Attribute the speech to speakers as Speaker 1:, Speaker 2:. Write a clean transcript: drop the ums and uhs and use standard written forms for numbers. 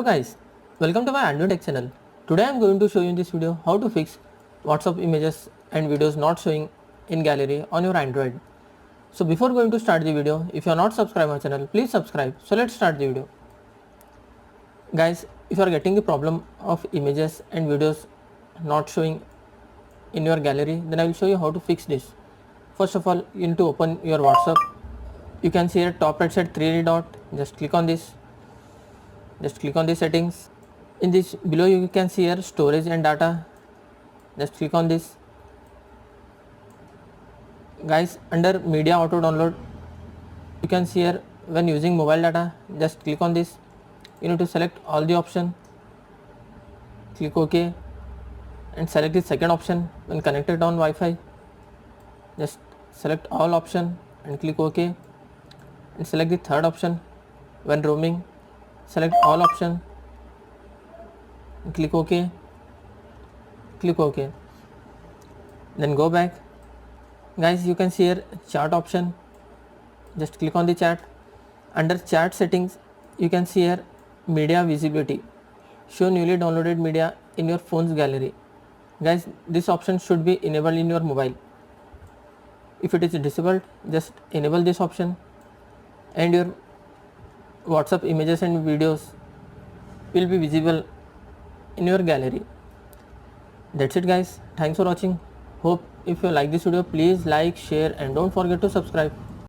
Speaker 1: Hello guys, welcome to my Android Tech channel. Today I am going to show you in this video how to fix WhatsApp images and videos not showing in gallery on your Android. So before going to start the video, if you are not subscribed my channel, please subscribe. So let's start the video. Guys, if you are getting the problem of images and videos not showing in your gallery, then I will show you how to fix this. First of all, you need to open your WhatsApp. You can see at top right side 3D dot, just click on this. Just click on the settings. In this below you can see here storage and data. Just click on this. Guys, under media auto download, you can see here when using mobile data, just click on this. You need to select all the option, click OK and select the second option when connected on Wi-Fi. Just select all option and click OK and select the third option when roaming. Select all option, click OK, click OK, then go back. Guys, you can see here chat option, just click on the chat. Under chat settings, you can see here media visibility, show newly downloaded media in your phone's gallery. Guys, this option should be enabled in your mobile. If it is disabled, just enable this option and your WhatsApp images and videos will be visible in your gallery. That's it guys, thanks for watching. Hope if you like this video, please like, share and don't forget to subscribe.